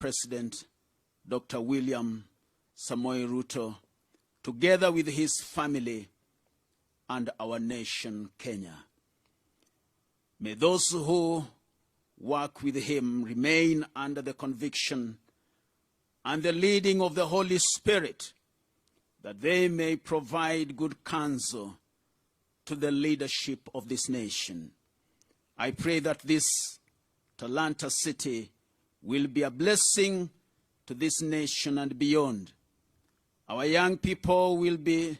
President Dr. William Samoei Ruto, together with his family and our nation, Kenya. May those who work with him remain under the conviction and the leading of the Holy Spirit, that they may provide good counsel to the leadership of this nation. I pray that this Talanta City will be a blessing to this nation and beyond. Our young people will be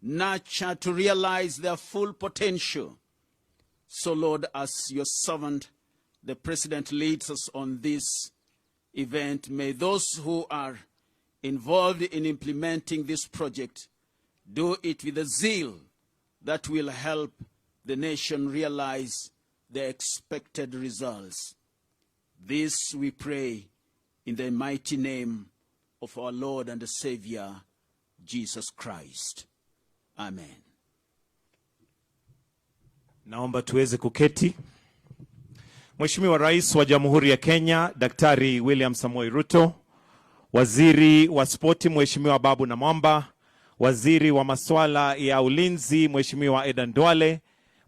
nurtured to realize their full potential. So, Lord, as your servant, the President, leads us on this event, may those who are involved in implementing this project do it with a zeal that will help the nation realize the expected results. This we pray in the mighty name of our Lord and Savior, Jesus Christ. Amen. Naomba tuweze kuketi. Mheshimiwa Rais wa Jamhuri ya Kenya, Daktari William Samoei Ruto, Waziri wa Spoti Mheshimiwa Babu Namwamba, Waziri wa Masuala ya Ulinzi Mheshimiwa Aden Duale,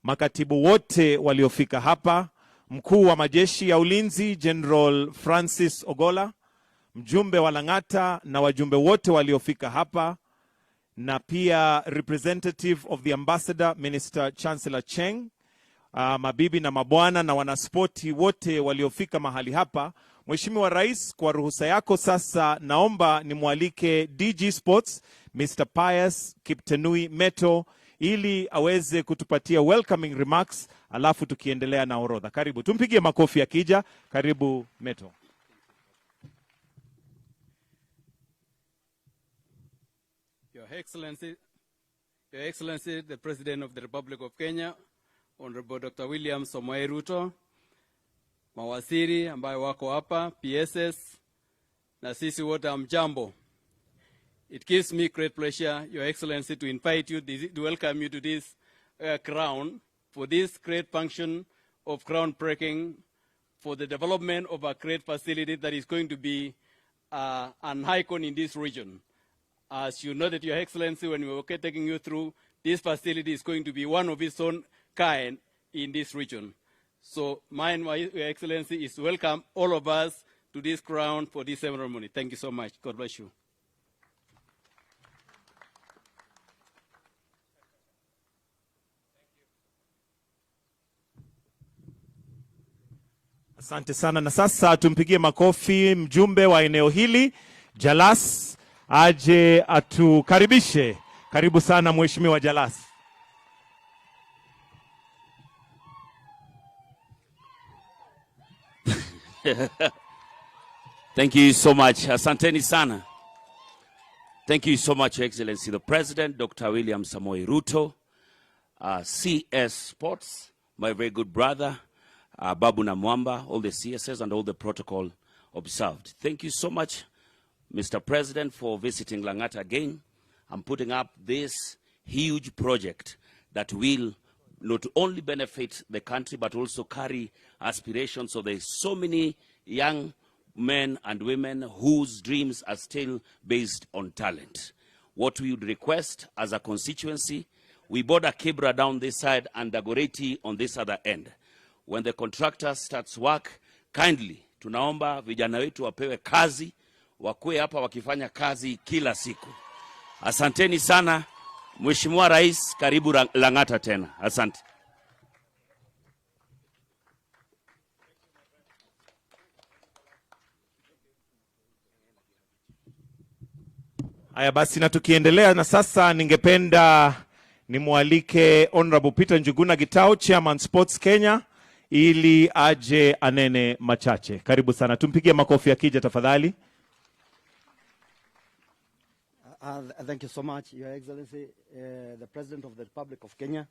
makatibu wote waliofika hapa, Mkuu wa Majeshi ya Ulinzi General Francis Ogola, mjumbe wa Lang'ata na wajumbe wote waliofika hapa, na pia representative of the ambassador Minister Chancellor Cheng, mabibi na mabwana na wanaspoti wote waliofika mahali hapa. Mheshimiwa Rais, kwa ruhusa yako sasa naomba nimwalike DG Sports Mr. Pius Kiptenui Meto ili aweze kutupatia welcoming remarks, alafu tukiendelea na orodha. Karibu, tumpigie makofi akija. Karibu Meto. Your Excellency, the President of the Republic of Kenya, Honorable Dr. William Samoei Ruto, mawaziri ambayo wako hapa, PSS, na sisi wote amjambo. It gives me great pleasure, Your Excellency, to invite you, to welcome you to this crown, for this great function of groundbreaking for the development of a great facility that is going to be an icon in this region. As you noted, Your Excellency, when we were taking you through, this facility is going to be one of its own kind in this region. So mine, Your Excellency, is to welcome all of us to this crown for this ceremony. Thank you so much. God bless you. Asante sana, na sasa tumpigie makofi mjumbe wa eneo hili Jalas aje atukaribishe. Karibu sana Mheshimiwa Jalas. Thank you so much. Asanteni sana. Thank you so much, Your Excellency, the President, Dr. William Samoei Ruto, CS Sports, my very good brother, Babu Namwamba, all the CSS and all the protocol observed. Thank you so much, Mr. President, for visiting Lang'ata again and putting up this huge project that will not only benefit the country but also carry aspirations. So there's so many young men and women whose dreams are still based on talent. What we would request as a constituency, we border Kibra down this side and Dagoretti on this other end. When the contractor starts work, kindly tunaomba vijana wetu wapewe kazi, wakue hapa wakifanya kazi kila siku. Asanteni sana. Mheshimiwa Rais, karibu Lang'ata tena. Asante. Haya basi, na tukiendelea na sasa ningependa nimwalike Honorable Peter Njuguna Gitau, Chairman Sports Kenya, ili aje anene machache. Karibu sana. Tumpigie makofi akija tafadhali. Thank you so much, Your Excellency, the President of the Republic of Kenya,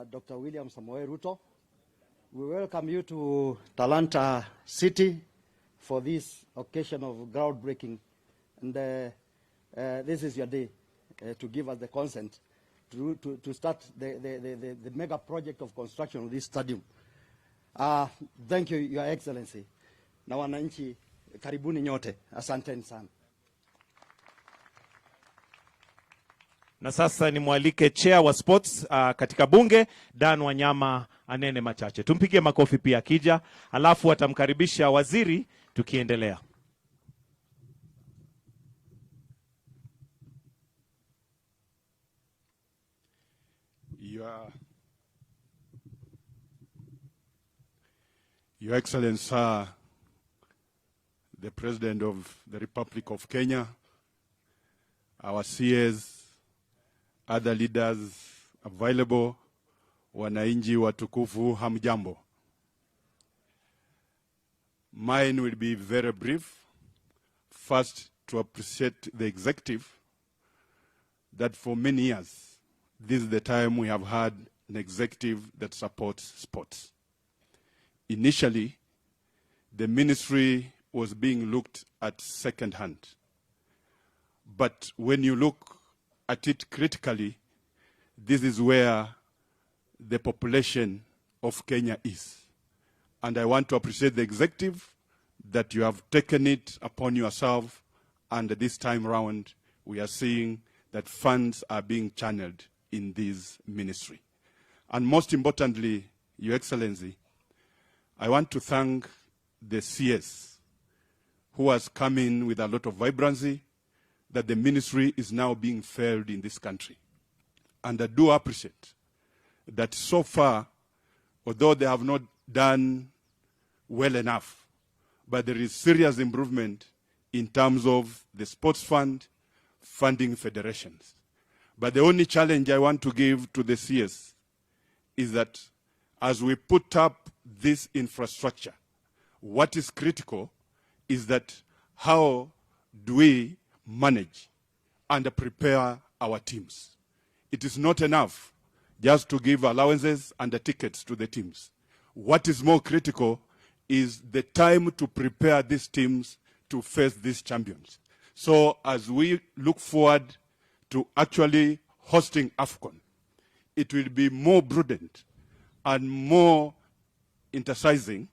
Dr. William Samoei Ruto. We welcome you to Talanta City for this occasion of groundbreaking. And this is your day to give us the consent to start the mega project of construction of this stadium. Thank you, Your Excellency. na wananchi, karibuni nyote. Asanteni sana. Na sasa nimwalike chair wa sports katika bunge Dan Wanyama anene machache. Tumpigie makofi pia akija, alafu atamkaribisha waziri tukiendelea. Your Excellency, Sir, the President of the Republic of Kenya, our CS, other leaders available, wananchi watukufu, hamjambo. Mine will be very brief. First, to appreciate the executive that for many years, this is the time we have had an executive that supports sports. Initially, the ministry was being looked at second hand. But when you look at it critically, this is where the population of Kenya is. And I want to appreciate the executive that you have taken it upon yourself, and this time around, we are seeing that funds are being channeled in this ministry. And most importantly, Your Excellency, I want to thank the CS who has come in with a lot of vibrancy, that the ministry is now being felt in this country. And I do appreciate that so far, although they have not done well enough, but there is serious improvement in terms of the sports fund, funding federations. But the only challenge I want to give to the CS is that as we put up this infrastructure, what is critical is that how do we manage and prepare our teams. It is not enough just to give allowances and the tickets to the teams. What is more critical is the time to prepare these teams to face these champions. So as we look forward to actually hosting AFCON, it will be more prudent and more emphasizing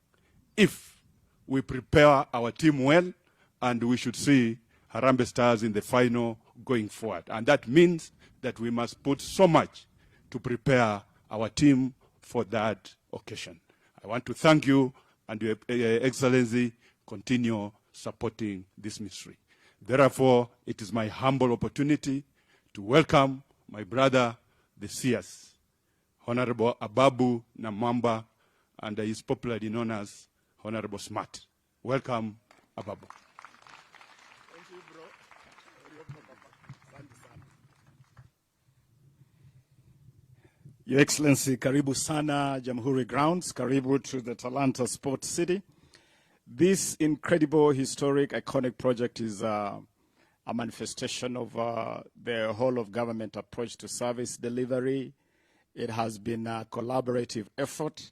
if we prepare our team well, and we should see Harambee Stars in the final going forward. And that means that we must put so much to prepare our team for that occasion. I want to thank you, and Your Excellency, continue supporting this ministry. Therefore, it is my humble opportunity to welcome my brother, the CS, Honorable Ababu Namwamba, and he is popularly known as Honorable Smart. Welcome, Ababu. Thank you, bro. Your Excellency, karibu sana Jamhuri Grounds, karibu to the Talanta Sports City. This incredible, historic, iconic project is a manifestation of the whole of government approach to service delivery. It has been a collaborative effort,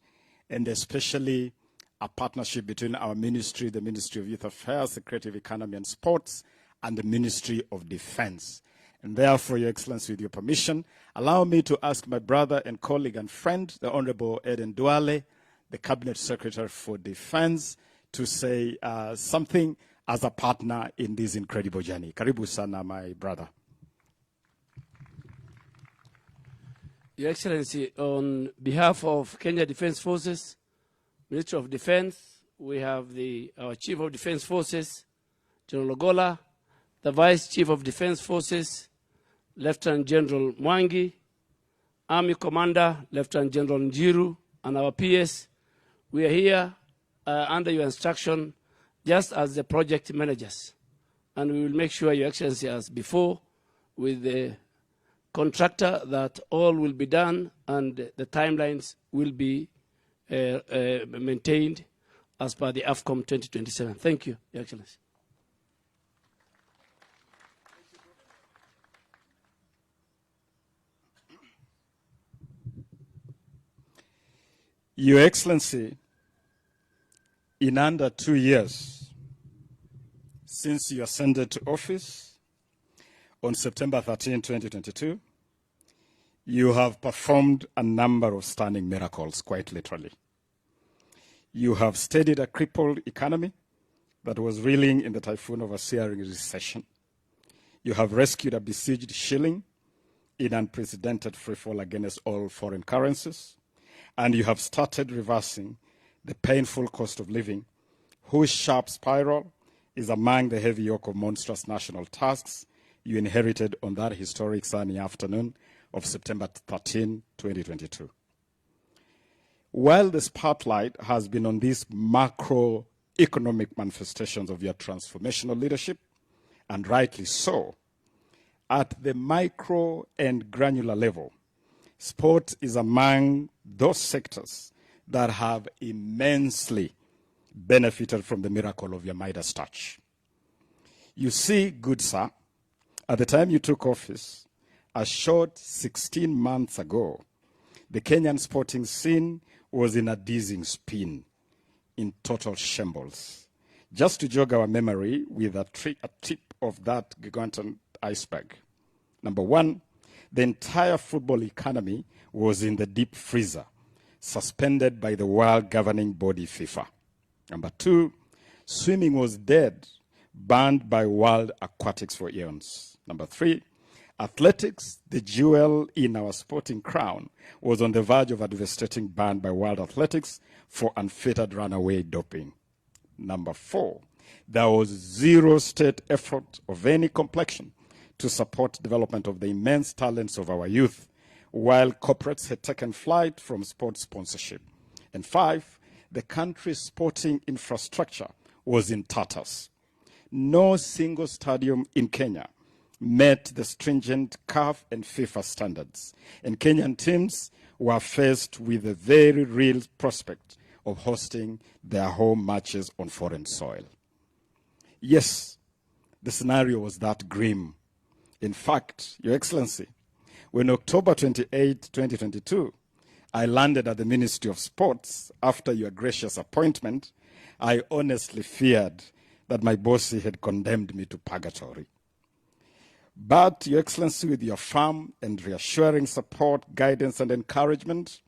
and especially a partnership between our ministry, the Ministry of Youth Affairs, the Creative Economy and Sports, and the Ministry of Defense. And therefore, Your Excellency, with your permission, allow me to ask my brother and colleague and friend, the Honorable Eden Duale, the Cabinet Secretary for Defense, to say something as a partner in this incredible journey. Karibu sana, my brother. Your Excellency, on behalf of Kenya Defense Forces, Ministry of Defense, we have our Chief of Defense Forces, General Ogola, the Vice Chief of Defense Forces, Lieutenant General Mwangi, Army Commander, Lieutenant General Njiru, and our PS. We are here under your instruction just as the project managers. And we will make sure, Your Excellency, as before, with the contractor, that all will be done and the timelines will be maintained as per the AFCOM 2027. Thank you, Your Excellency. Your Excellency, in under 2 years since you ascended to office on September 13, 2022, you have performed a number of stunning miracles, quite literally. You have steadied a crippled economy that was reeling in the typhoon of a searing recession. You have rescued a besieged shilling in unprecedented freefall against all foreign currencies, and you have started reversing the painful cost of living, whose sharp spiral is among the heavy yoke of monstrous national tasks you inherited on that historic sunny afternoon of September 13, 2022. While the spotlight has been on these macroeconomic manifestations of your transformational leadership, and rightly so, at the micro and granular level, sport is among those sectors that have immensely benefited from the miracle of your Midas touch. You see, good sir, at the time you took office, a short 16 months ago, the Kenyan sporting scene was in a dizzying spin, in total shambles. Just to jog our memory with a tip of that gigantic iceberg. Number one, the entire football economy was in the deep freezer, suspended by the world governing body FIFA. Number two, swimming was dead, banned by World Aquatics for eons. Number three, athletics, the jewel in our sporting crown, was on the verge of a devastating ban by World Athletics for unfettered runaway doping. Number four, there was zero state effort of any complexion to support development of the immense talents of our youth, while corporates had taken flight from sports sponsorship. And five, the country's sporting infrastructure was in tatters. No single stadium in Kenya met the stringent CAF and FIFA standards, and Kenyan teams were faced with the very real prospect of hosting their home matches on foreign soil. Yes, the scenario was that grim. In fact, Your Excellency, when October 28, 2022, I landed at the Ministry of Sports after your gracious appointment, I honestly feared that my bossy had condemned me to purgatory. But, Your Excellency, with your firm and reassuring support, guidance, and encouragement,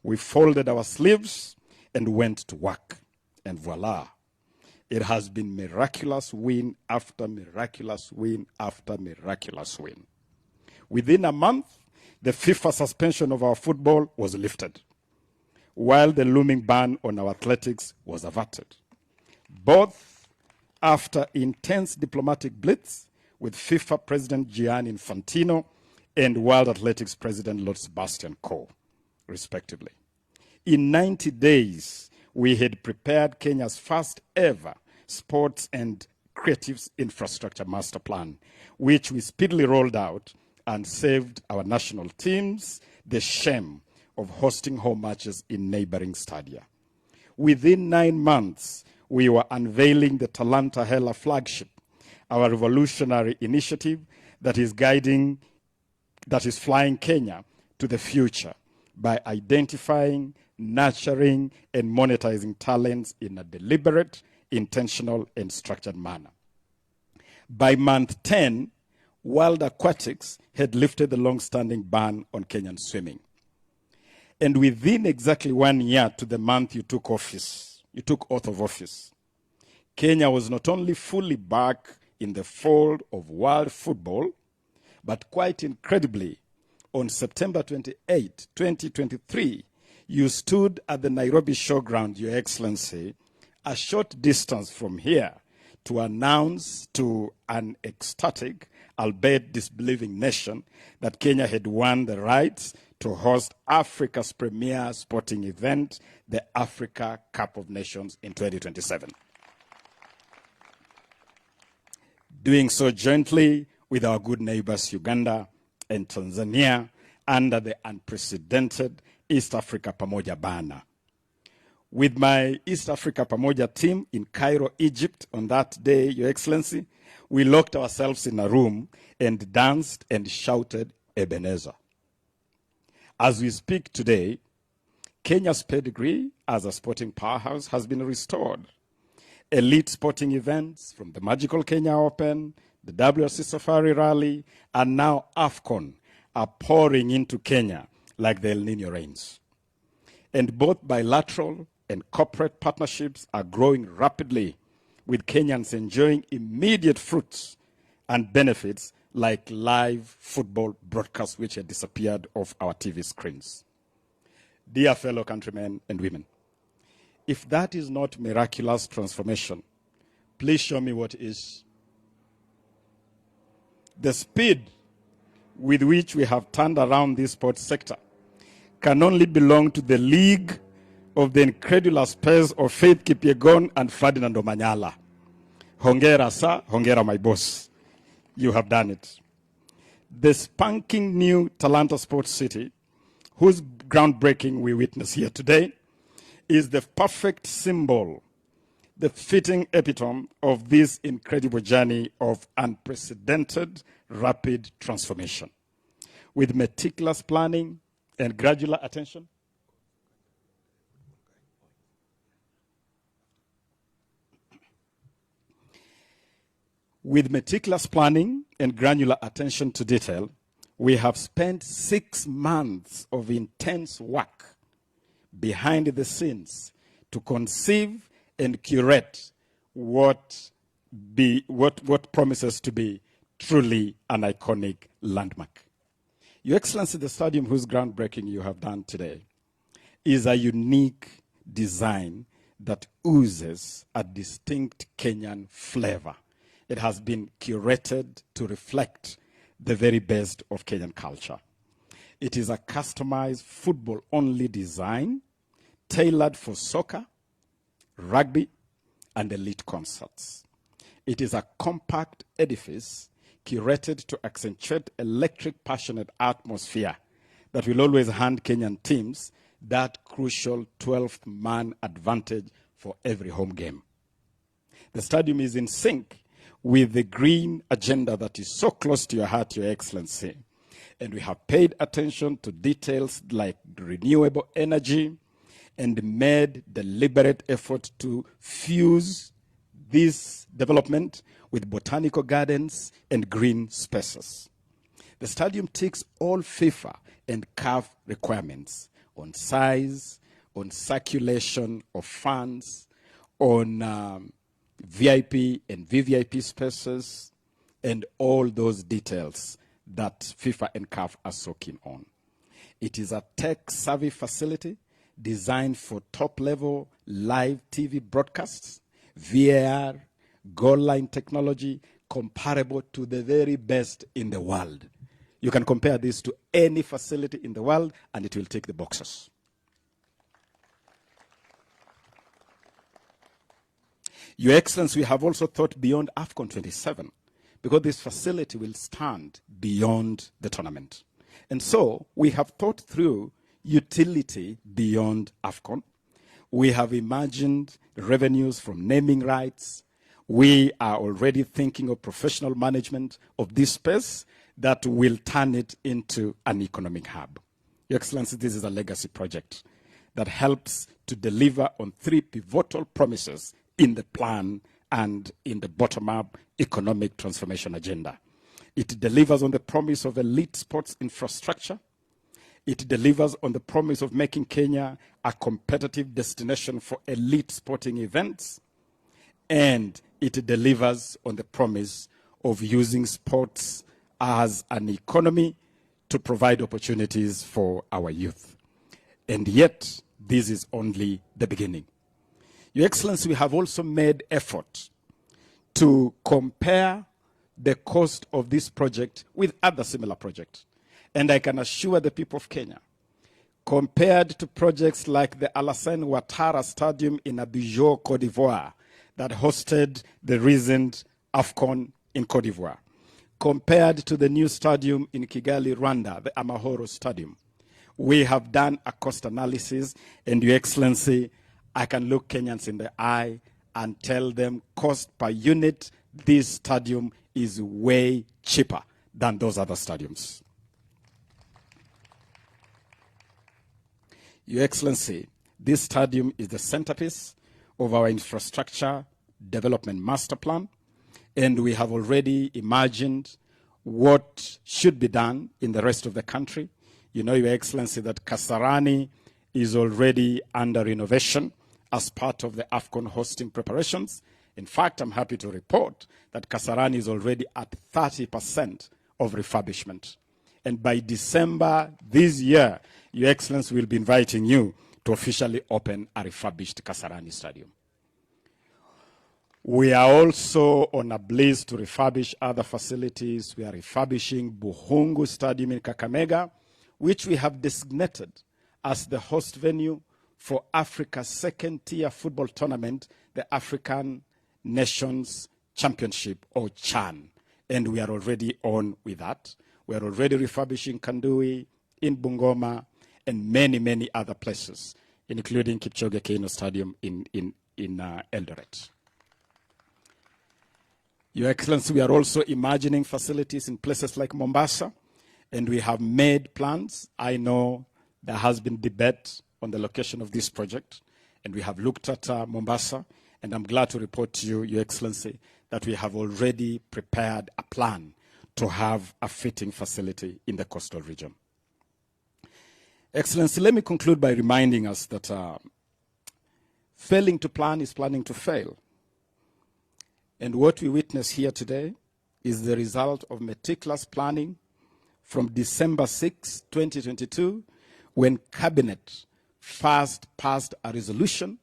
we folded our sleeves and went to work. And voila, it has been miraculous win after miraculous win after miraculous win. Within a month, the FIFA suspension of our football was lifted, while the looming ban on our athletics was averted. Both after intense diplomatic blitz with FIFA President Gianni Infantino and World Athletics President Lord Sebastian Coe, respectively. In 90 days, we had prepared Kenya's first ever sports and creative infrastructure master plan, which we speedily rolled out and saved our national teams the shame of hosting home matches in neighboring stadia. Within 9 months, we were unveiling the Talanta Hela flagship, our revolutionary initiative that is flying Kenya to the future by identifying, nurturing, and monetizing talents in a deliberate, intentional, and structured manner. By month 10, World Aquatics had lifted the long-standing ban on Kenyan swimming. And within exactly 1 year to the month you took office, you took oath of office, Kenya was not only fully back in the fold of world football, but quite incredibly, on September 28, 2023, you stood at the Nairobi Showground, Your Excellency, a short distance from here, to announce to an ecstatic, albeit disbelieving nation that Kenya had won the rights to host Africa's premier sporting event, the Africa Cup of Nations in 2027. Doing so jointly with our good neighbors Uganda and Tanzania under the unprecedented East Africa Pamoja banner. With my East Africa Pamoja team in Cairo, Egypt on that day, Your Excellency, we locked ourselves in a room and danced and shouted Ebenezer. As we speak today, Kenya's pedigree as a sporting powerhouse has been restored. Elite sporting events from the magical Kenya Open, the WRC Safari Rally, and now AFCON are pouring into Kenya like the El Nino rains. And both bilateral and corporate partnerships are growing rapidly with Kenyans enjoying immediate fruits and benefits like live football broadcasts which had disappeared off our TV screens. Dear fellow countrymen and women, if that is not miraculous transformation, please show me what is. The speed with which we have turned around this sports sector can only belong to the league of the incredulous pairs of Faith Kipyegon and Ferdinand Omanyala. Hongera, sir. Hongera, my boss. You have done it. The spanking new Talanta Sports City, whose groundbreaking we witness here today, is the perfect symbol, the fitting epitome of this incredible journey of unprecedented rapid transformation. With meticulous planning and granular attention, to detail, we have spent 6 months of intense work behind the scenes to conceive and curate what promises to be truly an iconic landmark. Your Excellency, the stadium whose groundbreaking you have done today is a unique design that oozes a distinct Kenyan flavor. It has been curated to reflect the very best of Kenyan culture. It is a customized football-only design tailored for soccer, rugby, and elite concerts. It is a compact edifice curated to accentuate electric, passionate atmosphere that will always hand Kenyan teams that crucial 12th man advantage for every home game. The stadium is in sync with the green agenda that is so close to your heart, Your Excellency. And we have paid attention to details like renewable energy and made deliberate effort to fuse this development with botanical gardens and green spaces. The stadium ticks all FIFA and CAF requirements on size, on circulation of funds, on VIP and VVIP spaces, and all those details that FIFA and CAF are so keen on. It is a tech-savvy facility designed for top-level live TV broadcasts, VAR, goal line technology, comparable to the very best in the world. You can compare this to any facility in the world, and it will tick the boxes. Your Excellency, we have also thought beyond AFCON 27, because this facility will stand beyond the tournament. And so we have thought through utility beyond AFCON. We have imagined revenues from naming rights. We are already thinking of professional management of this space that will turn it into an economic hub. Your Excellency, this is a legacy project that helps to deliver on 3 pivotal promises in the plan and in the bottom-up economic transformation agenda. It delivers on the promise of elite sports infrastructure. It delivers on the promise of making Kenya a competitive destination for elite sporting events. And it delivers on the promise of using sports as an economy to provide opportunities for our youth. And yet, this is only the beginning. Your Excellency, we have also made effort to compare the cost of this project with other similar projects. And I can assure the people of Kenya, compared to projects like the Alassane Ouattara Stadium in Abidjan, Cote d'Ivoire, that hosted the recent AFCON in Cote d'Ivoire, compared to the new stadium in Kigali, Rwanda, the Amahoro Stadium, we have done a cost analysis, and Your Excellency, I can look Kenyans in the eye and tell them cost per unit, this stadium is way cheaper than those other stadiums. Your Excellency, this stadium is the centerpiece of our infrastructure development master plan, and we have already imagined what should be done in the rest of the country. You know, Your Excellency, that Kasarani is already under renovation as part of the AFCON hosting preparations, In fact, I'm happy to report that Kasarani is already at 30% of refurbishment. And by December this year, Your Excellency will be inviting you to officially open a refurbished Kasarani Stadium. We are also on a blaze to refurbish other facilities. We are refurbishing Buhungu Stadium in Kakamega, which we have designated as the host venue for Africa's second-tier football tournament, the African Nations Championship, or CHAN. And we are already on with that. We are already refurbishing Kandui, in Bungoma, and many, many other places, including Kipchoge Keino Stadium in Eldoret. Your Excellency, we are also imagining facilities in places like Mombasa, and we have made plans. I know there has been debate on the location of this project, and we have looked at Mombasa, and I'm glad to report to you, Your Excellency, that we have already prepared a plan to have a fitting facility in the coastal region. Excellency, let me conclude by reminding us that failing to plan is planning to fail. And what we witness here today is the result of meticulous planning from December 6, 2022, when Cabinet first passed a resolution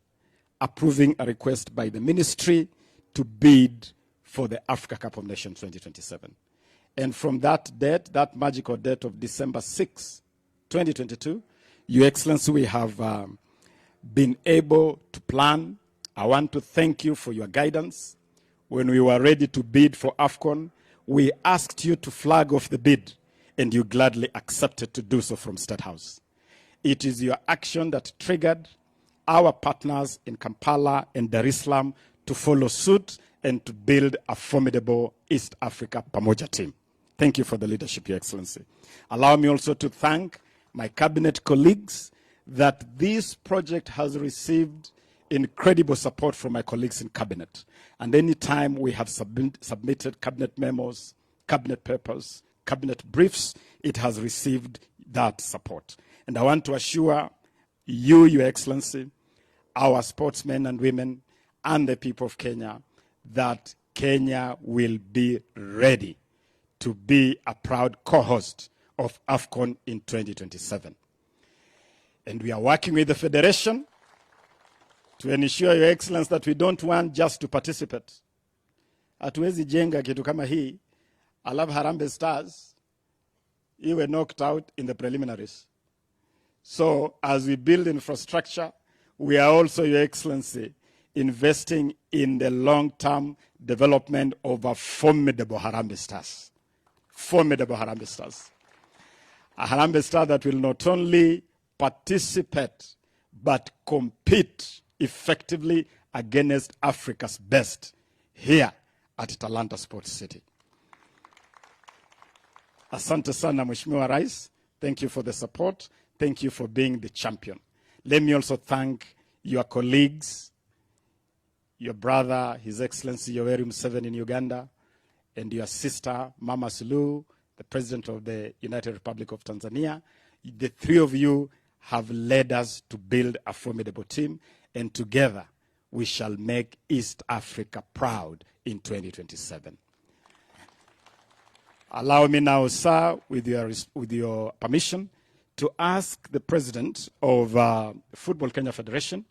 approving a request by the ministry to bid for the Africa Cup of Nations 2027. And from that date, that magical date of December 6, 2022, Your Excellency, we have been able to plan. I want to thank you for your guidance. When we were ready to bid for AFCON, we asked you to flag off the bid, and you gladly accepted to do so from State House. It is your action that triggered our partners in Kampala and Dar es Salaam to follow suit and to build a formidable East Africa Pamoja team. Thank you for the leadership, Your Excellency. Allow me also to thank my cabinet colleagues that this project has received incredible support from my colleagues in cabinet. And any time we have submitted cabinet memos, cabinet papers, cabinet briefs, it has received that support. And I want to assure you, Your Excellency, our sportsmen and women, and the people of Kenya, that Kenya will be ready to be a proud co-host of AFCON in 2027. And we are working with the Federation to ensure, Your Excellency, that we don't want just to participate. Hatuwezi jenga kitu kama hii, alafu Harambee Stars iwe knocked out in the preliminaries. So as we build infrastructure, we are also, Your Excellency, investing in the long-term development of a formidable Harambee Stars. Formidable Harambee Stars. A Harambee Star that will not only participate, but compete effectively against Africa's best here at Talanta Sports City. Asante sana, Mheshimiwa Rais. Thank you for the support. Thank you for being the champion. Let me also thank your colleagues, your brother, His Excellency Yoweri Museveni in Uganda, and your sister, Mama Suluhu, the President of the United Republic of Tanzania. The three of you have led us to build a formidable team, and together we shall make East Africa proud in 2027. Allow me now, sir, with your permission, to ask the President of Football Kenya Federation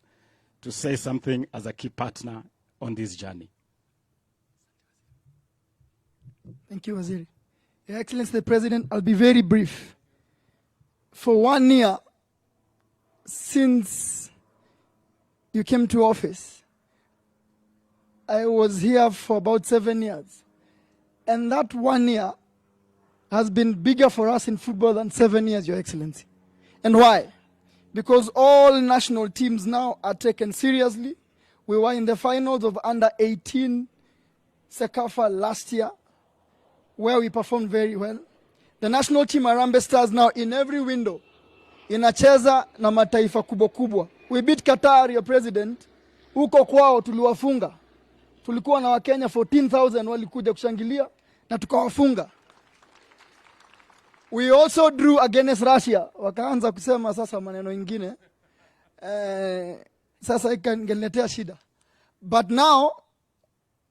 to say something as a key partner on this journey. Thank you, Waziri. Your Excellency the President, I'll be very brief. For 1 year since you came to office, I was here for about 7 years. And that 1 year has been bigger for us in football than 7 years, Your Excellency. And why? Because all national teams now are taken seriously. We were in the finals of under-18 Sekafa last year, where we performed very well. The national team Harambee Stars now in every window inacheza na mataifa kubwa kubwa. We beat Qatar, your president. Huko kwao tuliwafunga. Tulikuwa na Wakenya 14,000 walikuja kushangilia na tukawafunga. We also drew against Russia. Wakaanza kusema sasa maneno ingine. Sasa ikangeletea shida. But now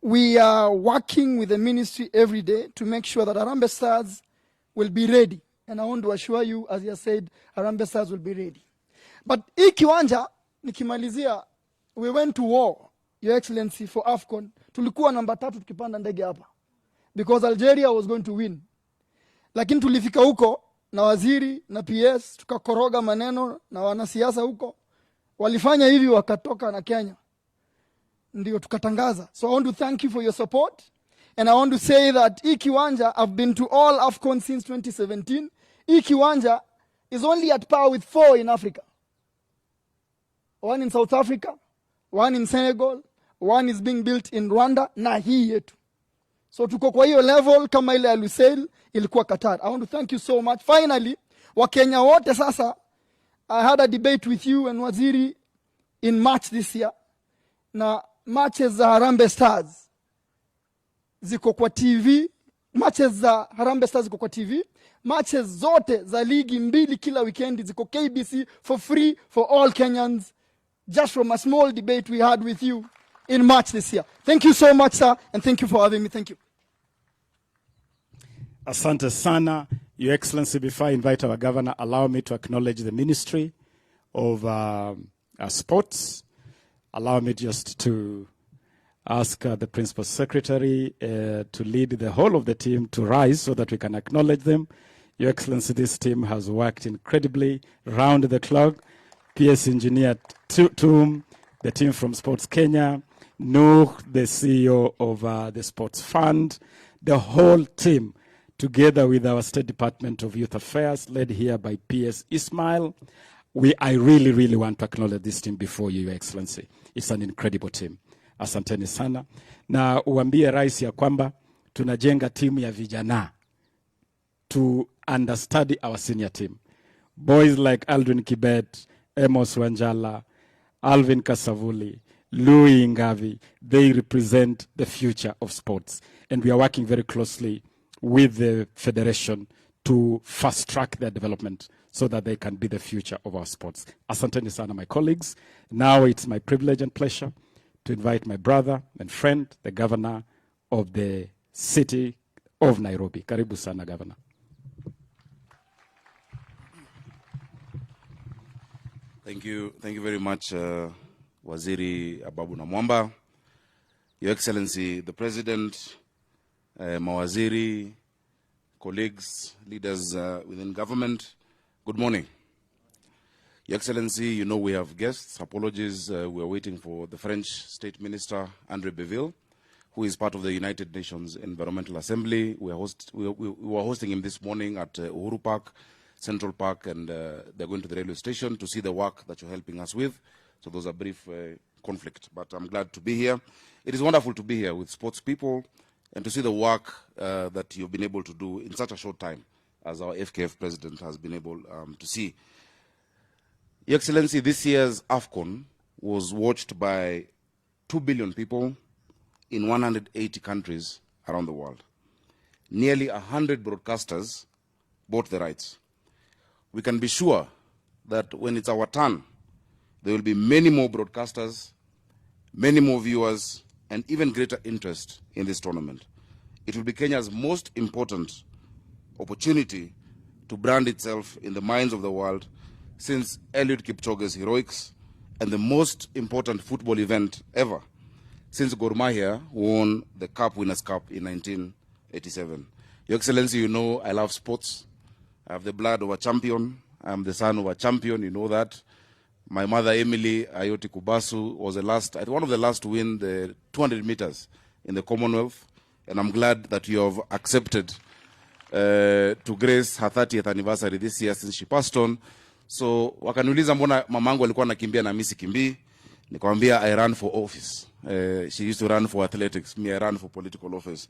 we are working with the ministry every day to make sure that Harambee Stars will be ready. And I want to assure you, as you said, Harambee Stars will be ready. But hii kiwanja, nikimalizia, we went to war, Your Excellency, for AFCON. Tulikuwa namba 3 tukipanda ndege hapa. Because Algeria was going to win. Lakini tulifika huko, na waziri, na PS, tukakoroga maneno, na wanasiasa huko. Walifanya hivi wakatoka na Kenya. Ndio tukatangaza. So I want to thank you for your support. And I want to say that hii kiwanja, I've been to all AFCON since 2017. Hii kiwanja is only at par with 4 in Africa. 1 in South Africa, 1 in Senegal, 1 is being built in Rwanda, na hii yetu. So tuko kwa hiyo level kama ile ya Lusail ilikuwa Qatar. I want to thank you so much. Finally, Wakenya wote sasa, I had a debate with you and Waziri in March this year. Na matches za Harambee Stars ziko kwa TV. Matches za Harambee Stars ziko kwa TV. Matches zote za ligi 2 kila weekend ziko KBC for free for all Kenyans. Just from a small debate we had with you in March this year. Thank you so much, sir, and thank you for having me. Thank you. Asante sana. Your Excellency, before I invite our governor, allow me to acknowledge the Ministry of Sports. Allow me just to ask the Principal Secretary to lead the whole of the team to rise so that we can acknowledge them. Your Excellency, this team has worked incredibly round the clock. PS Engineer Toom, the team from Sports Kenya, Noor, the CEO of the Sports Fund, the whole team, together with our State Department of Youth Affairs, led here by PS Ismail. I really, really want to acknowledge this team before you, Your Excellency. It's an incredible team. Asanteni sana. Na uambie rais ya kwamba tunajenga timu ya vijana to understudy our senior team. Boys like Aldrin Kibet, Amos Wanjala, Alvin Kasavuli, Louis Ngavi, they represent the future of sports. And we are working very closely with the Federation to fast track their development so that they can be the future of our sports. Asanteni sana, my colleagues. Now it's my privilege and pleasure to invite my brother and friend, the governor of the city of Nairobi. Karibu sana, Governor. Thank you very much, Waziri Ababu Namwamba. Your Excellency, the President, Mawaziri, colleagues, leaders within government, good morning. Your Excellency, you know we have guests. Apologies, we are waiting for the French State Minister, André Beville, who is part of the United Nations Environmental Assembly. We were hosting him this morning at Uhuru Park, Central Park, and they're going to the railway station to see the work that you're helping us with. So those are brief conflict, but I'm glad to be here. It is wonderful to be here with sports people and to see the work that you've been able to do in such a short time, as our FKF president has been able to see. Your Excellency, this year's AFCON was watched by 2 billion people in 180 countries around the world. Nearly 100 broadcasters bought the rights. We can be sure that when it's our turn, there will be many more broadcasters, many more viewers, and even greater interest in this tournament. It will be Kenya's most important opportunity to brand itself in the minds of the world since Eliud Kipchoge's heroics, and the most important football event ever since Gor Mahia won the Cup Winners' Cup in 1987. Your Excellency, you know I love sports. I have the blood of a champion. I'm the son of a champion, you know that. My mother, Emily Ayoti Kubasu, was one of the last to win the 200 meters in the Commonwealth, and I'm glad that you have accepted to grace her 30th anniversary this year since she passed on. So wakaniuliza mbona mamangu alikuwa anakimbia na mimi sikimbii, nikamwambia I ran for office. She used to run for athletics, me I ran for political office.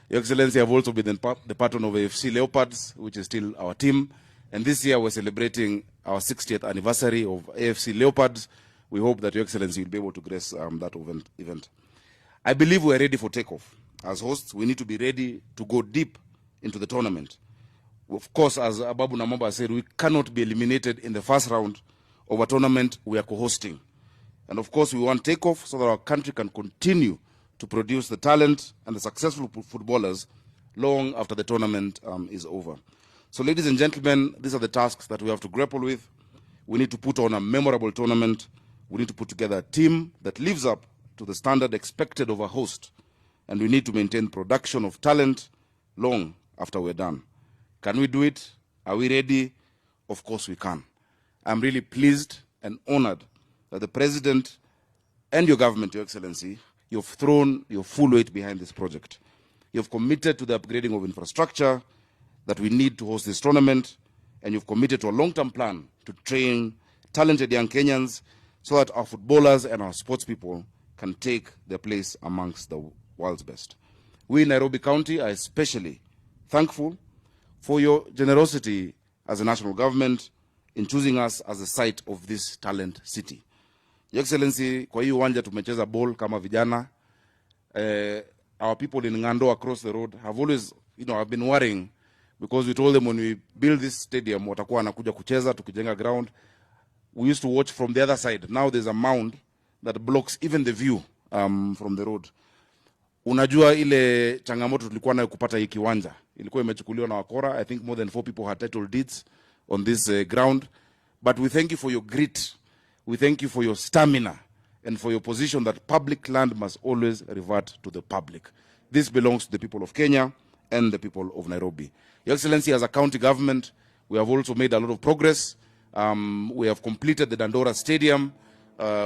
Your Excellency, I've also been the patron of AFC Leopards, which is still our team. And this year we're celebrating our 60th anniversary of AFC Leopards. We hope that Your Excellency will be able to grace that event. I believe we're ready for takeoff. As hosts, we need to be ready to go deep into the tournament. Of course, as Ababu Namwamba said, we cannot be eliminated in the first round of a tournament we are co-hosting. And of course, we want takeoff so that our country can continue to produce the talent and the successful footballers long after the tournament is over. So, ladies and gentlemen, these are the tasks that we have to grapple with. We need to put on a memorable tournament. We need to put together a team that lives up to the standard expected of a host. And we need to maintain production of talent long after we're done. Can we do it? Are we ready? Of course we can. I'm really pleased and honored that the President and your government, Your Excellency, you've thrown your full weight behind this project. You've committed to the upgrading of infrastructure that we need to host this tournament, and you've committed to a long-term plan to train talented young Kenyans so that our footballers and our sports people can take their place amongst the world's best. We in Nairobi County are especially thankful for your generosity as a national government in choosing us as the site of this talent city. Your Excellency, kwa hii uwanja tumecheza ball kama vijana. Our people in Ngando across the road have always, have been worrying because we told them when we build this stadium, watakuwa wanakuja kucheza tukijenga ground. We used to watch from the other side. Now there's a mound that blocks even the view from the road. Unajua ile changamoto tulikuwa nayo kupata hii kiwanja. Ilikuwa imechukuliwa na wakora. I think more than 4 people had title deeds on this ground. But we thank you for your grit. We thank you for your stamina and for your position that public land must always revert to the public. This belongs to the people of Kenya and the people of Nairobi. Your Excellency, as a county government, we have also made a lot of progress. We have completed the Dandora Stadium,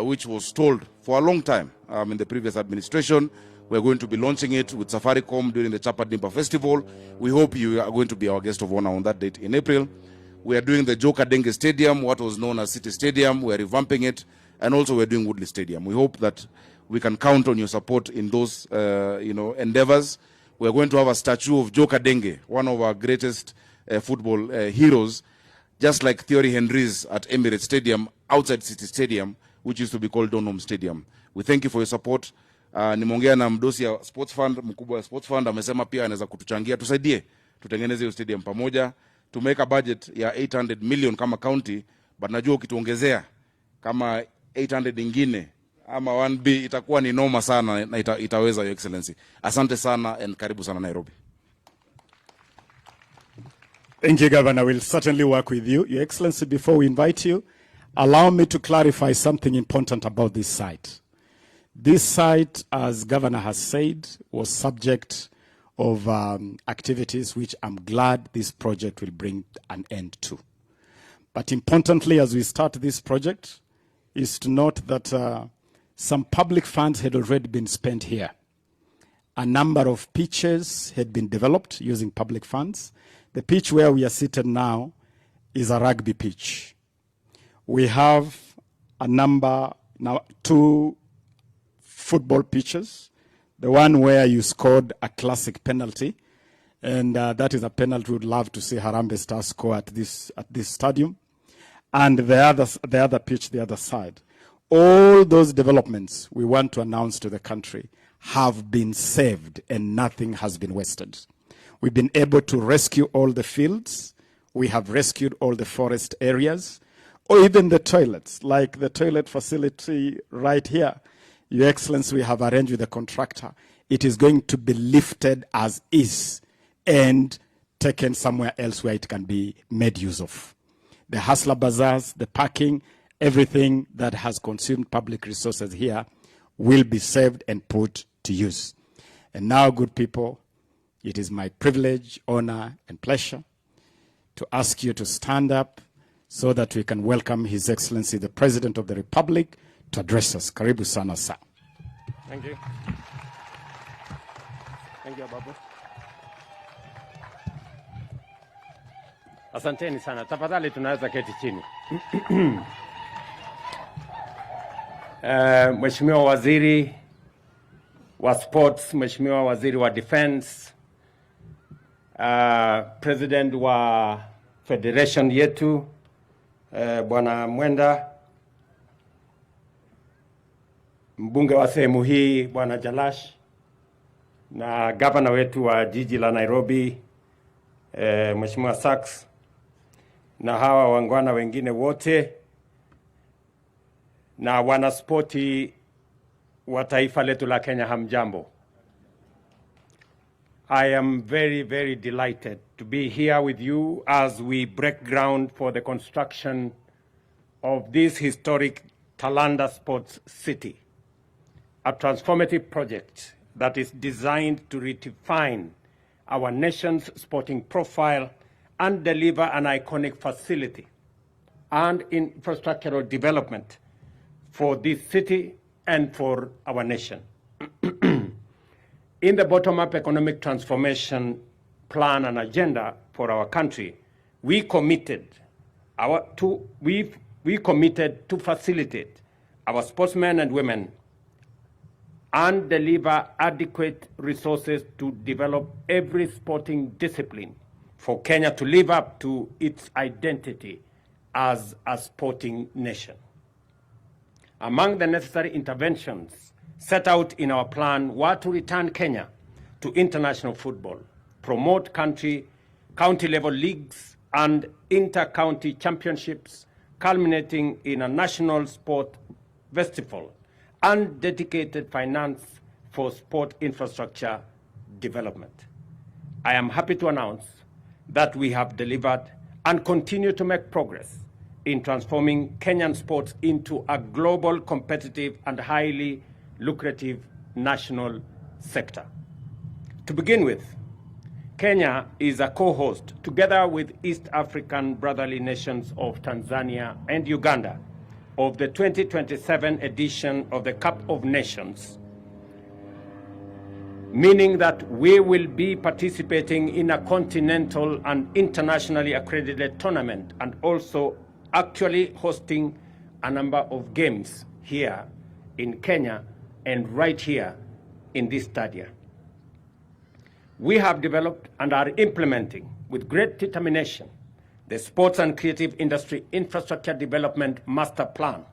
which was stalled for a long time in the previous administration. We're going to be launching it with Safaricom during the Chapa Dimba Festival. We hope you are going to be our guest of honor on that date in April. We are doing the Joka Denge Stadium, what was known as City Stadium. We are revamping it. And also we're doing Woodley Stadium. We hope that we can count on your support in those endeavors. We're going to have a statue of Joka Denge, one of our greatest football heroes, just like Thierry Henry's at Emirates Stadium, outside City Stadium, which used to be called Donholm Stadium. We thank you for your support. Nimeongea na mdosi ya Sports Fund, mkubwa ya Sports Fund, amesema pia anaweza kutuchangia, tusaidie, tutengeneze hiyo stadium pamoja. To make a budget ya 800 million kama county, but najua ukituongezea kama 800 ingine ama 1B itakuwa ni noma sana na itaweza, Your Excellency. Asante sana and karibu sana Nairobi. Thank you, Governor. We'll certainly work with you. Your Excellency, before we invite you, allow me to clarify something important about this site. This site, as Governor has said, was subject of activities which I'm glad this project will bring an end to. But importantly, as we start this project, is to note that some public funds had already been spent here. A number of pitches had been developed using public funds. The pitch where we are seated now is a rugby pitch. We have a number, now 2 football pitches. The one where you scored a classic penalty, and that is a penalty we'd love to see Harambee Stars score at this stadium. And the other pitch, the other side. All those developments we want to announce to the country have been saved and nothing has been wasted. We've been able to rescue all the fields. We have rescued all the forest areas, or even the toilets, like the toilet facility right here. Your Excellency, we have arranged with the contractor. It is going to be lifted as is and taken somewhere else where it can be made use of. The hustler bazaars, the parking, everything that has consumed public resources here will be saved and put to use. And now, good people, it is my privilege, honor, and pleasure to ask you to stand up so that we can welcome His Excellency, the President of the Republic, to address us. Karibu sana sa. Thank you. Thank you, Babu. Asanteni sana. Tafadhali tunaweza keti chini. Mheshimiwa Waziri wa Sports, Mheshimiwa Waziri wa Defense, President wa Federation yetu, Bwana Mwenda, mbunge wa sehemu hii Bwana Jalash, na gavana wetu wa jiji la Nairobi, Mheshimiwa Sachs, na hawa wangwana wengine wote, na wanaspoti wa taifa letu la Kenya, hamjambo. I am very, very delighted to be here with you as we break ground for the construction of this historic Talanta Sports City, a transformative project that is designed to redefine our nation's sporting profile and deliver an iconic facility and infrastructural development for this city and for our nation. In the bottom-up economic transformation plan and agenda for our country, we committed to facilitate our sportsmen and women and deliver adequate resources to develop every sporting discipline for Kenya to live up to its identity as a sporting nation. Among the necessary interventions set out in our plan were to return Kenya to international football, promote county-level leagues and inter-county championships, culminating in a national sport festival, and dedicated finance for sport infrastructure development. I am happy to announce that we have delivered and continue to make progress in transforming Kenyan sports into a global, competitive, and highly lucrative national sector. To begin with, Kenya is a co-host, together with East African brotherly nations of Tanzania and Uganda, of the 2027 edition of the Cup of Nations, meaning that we will be participating in a continental and internationally accredited tournament and also actually hosting a number of games here in Kenya and right here in this stadium. We have developed and are implementing with great determination the Sports and Creative Industry Infrastructure Development Master Plan.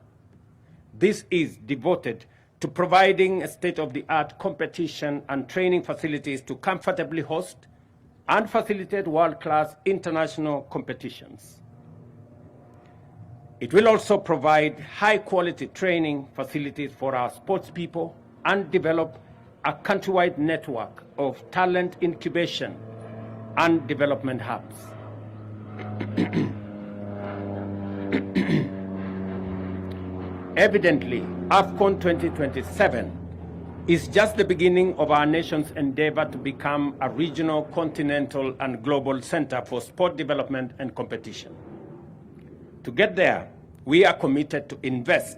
This is devoted to providing state-of-the-art competition and training facilities to comfortably host and facilitate world-class international competitions. It will also provide high-quality training facilities for our sports people and develop a countrywide network of talent incubation and development hubs. Evidently, AFCON 2027 is just the beginning of our nation's endeavor to become a regional, continental, and global center for sport development and competition. To get there, we are committed to invest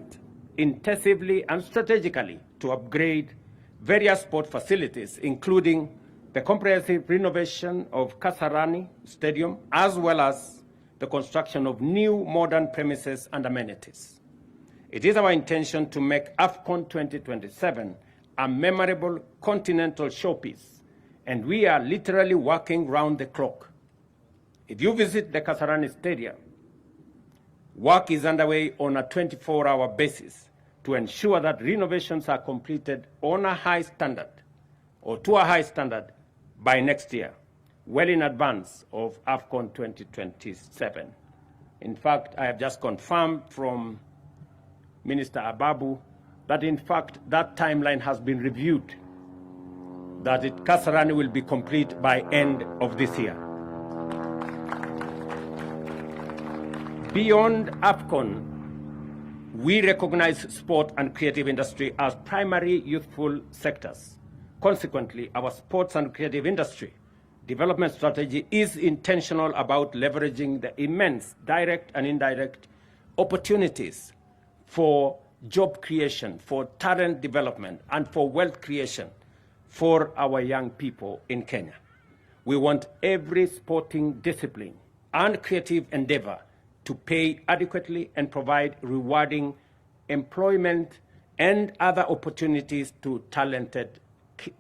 intensively and strategically to upgrade various sport facilities, including the comprehensive renovation of Kasarani Stadium, as well as the construction of new modern premises and amenities. It is our intention to make AFCON 2027 a memorable continental showpiece, and we are literally working round the clock. If you visit the Kasarani Stadium, work is underway on a 24-hour basis to ensure that renovations are completed on a high standard or to a high standard by next year, well in advance of AFCON 2027. In fact, I have just confirmed from Minister Ababu that in fact that timeline has been reviewed, that Kasarani will be complete by end of this year. Beyond AFCON, we recognize sport and creative industry as primary youthful sectors. Consequently, our sports and creative industry development strategy is intentional about leveraging the immense direct and indirect opportunities for job creation, for talent development, and for wealth creation for our young people in Kenya. We want every sporting discipline and creative endeavor to pay adequately and provide rewarding employment and other opportunities to talented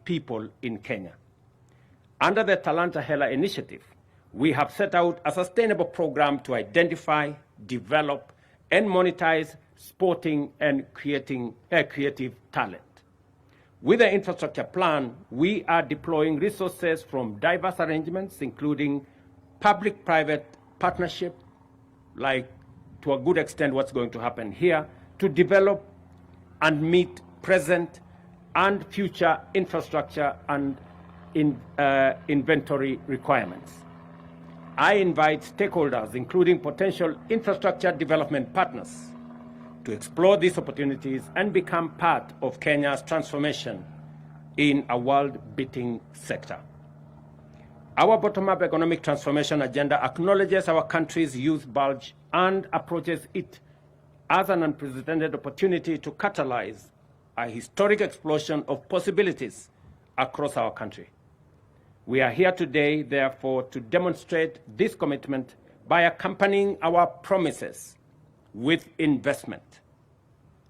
people in Kenya. Under the Talanta Hela initiative, we have set out a sustainable program to identify, develop, and monetize sporting and creative talent. With the infrastructure plan, we are deploying resources from diverse arrangements, including public-private partnership, like to a good extent what's going to happen here, to develop and meet present and future infrastructure and inventory requirements. I invite stakeholders, including potential infrastructure development partners, to explore these opportunities and become part of Kenya's transformation in a world-beating sector. Our bottom-up economic transformation agenda acknowledges our country's youth bulge and approaches it as an unprecedented opportunity to catalyze a historic explosion of possibilities across our country. We are here today, therefore, to demonstrate this commitment by accompanying our promises with investment.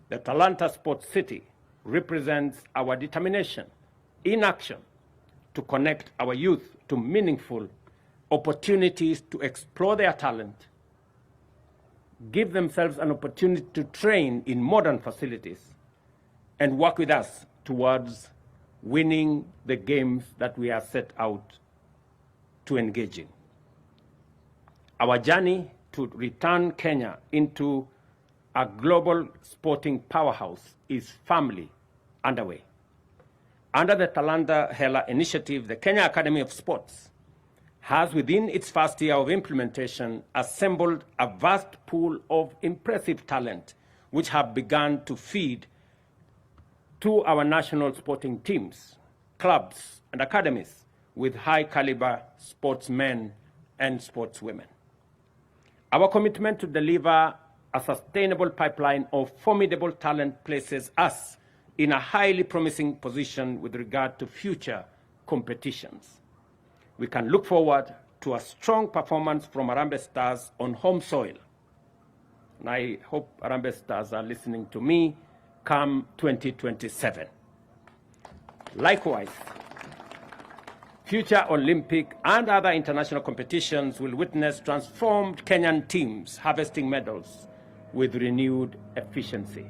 The Talanta Sports City represents our determination in action to connect our youth to meaningful opportunities to explore their talent, give themselves an opportunity to train in modern facilities, and work with us towards winning the games that we are set out to engage in. Our journey to return Kenya into a global sporting powerhouse is firmly underway. Under the Talanta Hela initiative, the Kenya Academy of Sports has, within its first year of implementation, assembled a vast pool of impressive talent which have begun to feed to our national sporting teams, clubs, and academies with high-caliber sportsmen and sportswomen. Our commitment to deliver a sustainable pipeline of formidable talent places us in a highly promising position with regard to future competitions. We can look forward to a strong performance from Harambee Stars on home soil. And I hope Harambee Stars are listening to me come 2027. Likewise, future Olympic and other international competitions will witness transformed Kenyan teams harvesting medals with renewed efficiency.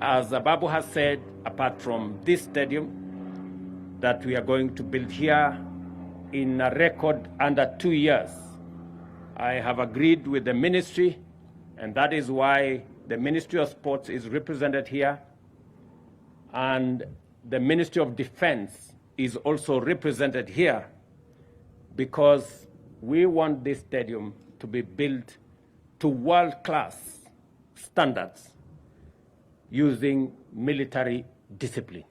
As Babu has said, apart from this stadium that we are going to build here in a record under 2 years, I have agreed with the ministry, and that is why the Ministry of Sports is represented here, and the Ministry of Defense is also represented here, because we want this stadium to be built to world-class standards using military discipline.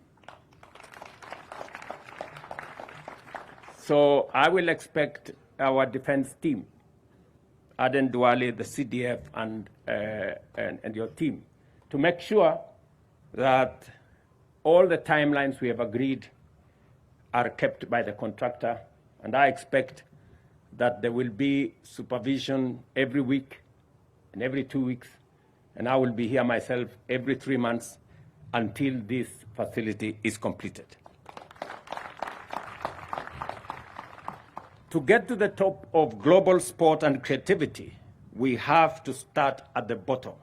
So I will expect our defense team, Aden Duale, the CDF, and your team, to make sure that all the timelines we have agreed are kept by the contractor. And I expect that there will be supervision every week and every 2 weeks. And I will be here myself every 3 months until this facility is completed. To get to the top of global sport and creativity, we have to start at the bottom,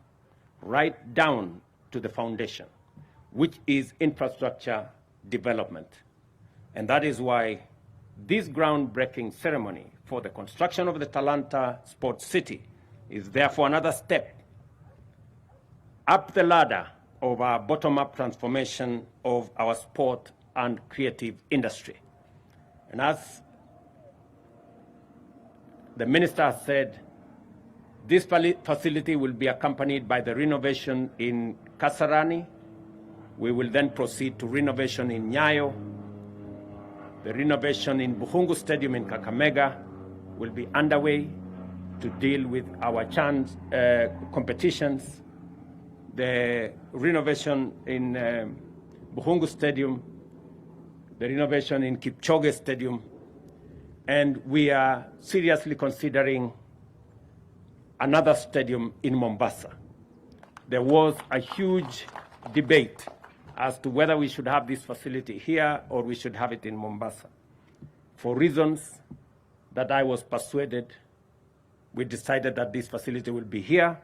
right down to the foundation, which is infrastructure development. And that is why this groundbreaking ceremony for the construction of the Talanta Sports City is therefore another step up the ladder of our bottom-up transformation of our sport and creative industry. And as the minister has said, this facility will be accompanied by the renovation in Kasarani. We will then proceed to renovation in Nyayo. The renovation in Buhungu Stadium in Kakamega will be underway to deal with our competitions. The renovation in Buhungu Stadium, the renovation in Kipchoge Stadium, and we are seriously considering another stadium in Mombasa. There was a huge debate as to whether we should have this facility here or we should have it in Mombasa. For reasons that I was persuaded, we decided that this facility will be here,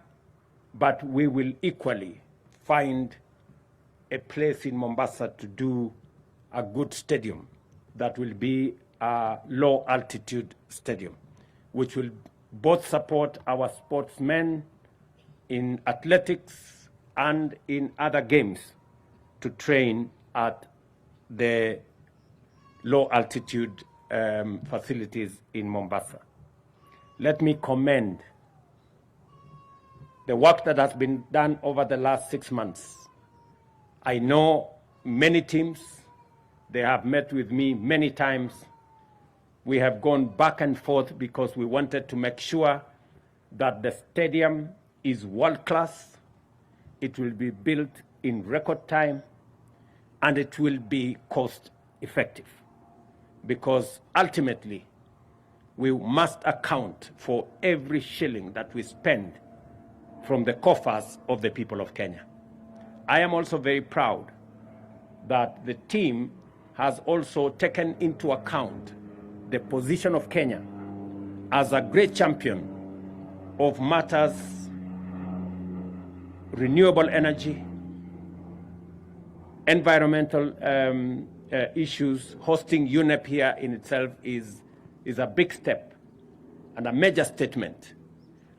but we will equally find a place in Mombasa to do a good stadium that will be a low-altitude stadium, which will both support our sportsmen in athletics and in other games to train at the low altitude facilities in Mombasa. Let me commend the work that has been done over the last 6 months. I know many teams, they have met with me many times. We have gone back and forth because we wanted to make sure that the stadium is world-class, it will be built in record time, and it will be cost-effective. Because ultimately, we must account for every shilling that we spend from the coffers of the people of Kenya. I am also very proud that the team has also taken into account the position of Kenya as a great champion of matters renewable energy, environmental issues. Hosting UNEP here in itself is a big step and a major statement.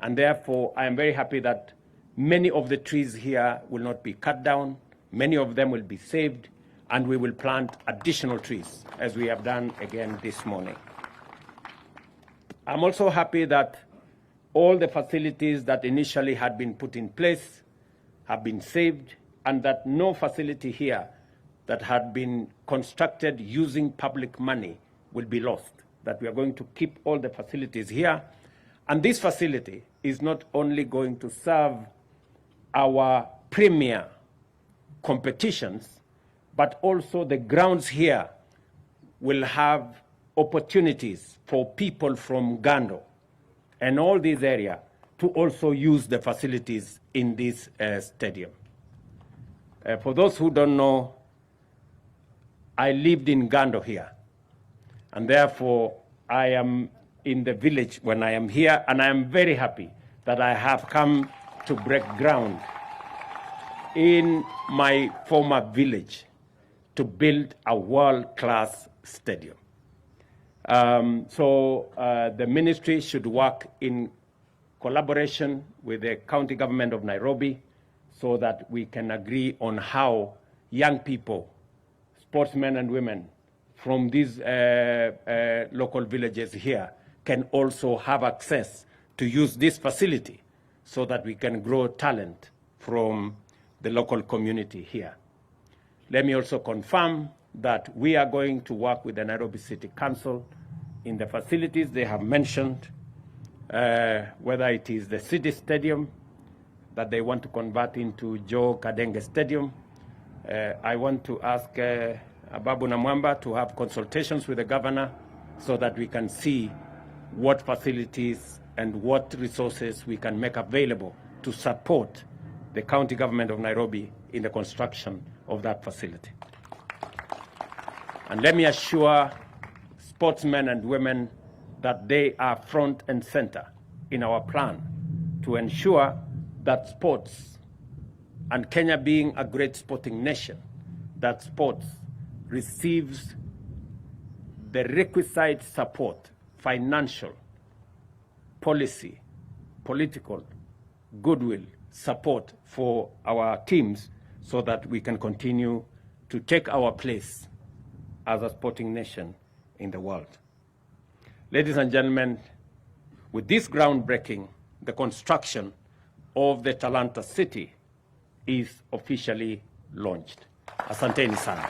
And therefore, I am very happy that many of the trees here will not be cut down, many of them will be saved, and we will plant additional trees, as we have done again this morning. I'm also happy that all the facilities that initially had been put in place have been saved, and that no facility here that had been constructed using public money will be lost, that we are going to keep all the facilities here. And this facility is not only going to serve our premier competitions, but also the grounds here will have opportunities for people from Gando and all these areas to also use the facilities in this stadium. For those who don't know, I lived in Gando here, and therefore I am in the village when I am here, and I am very happy that I have come to break ground in my former village to build a world-class stadium. The ministry should work in collaboration with the county government of Nairobi so that we can agree on how young people, sportsmen and women from these local villages here can also have access to use this facility so that we can grow talent from the local community here. Let me also confirm that we are going to work with the Nairobi City Council in the facilities they have mentioned, whether it is the city stadium that they want to convert into Joe Kadenge Stadium. I want to ask Babu Namwamba to have consultations with the governor so that we can see what facilities and what resources we can make available to support the county government of Nairobi in the construction of that facility. And let me assure sportsmen and women that they are front and center in our plan to ensure that sports, and Kenya being a great sporting nation, that sports receives the requisite support, financial, policy, political, goodwill, support for our teams so that we can continue to take our place as a sporting nation in the world. Ladies and gentlemen, with this groundbreaking, the construction of the Talanta City is officially launched. Asanteni sana.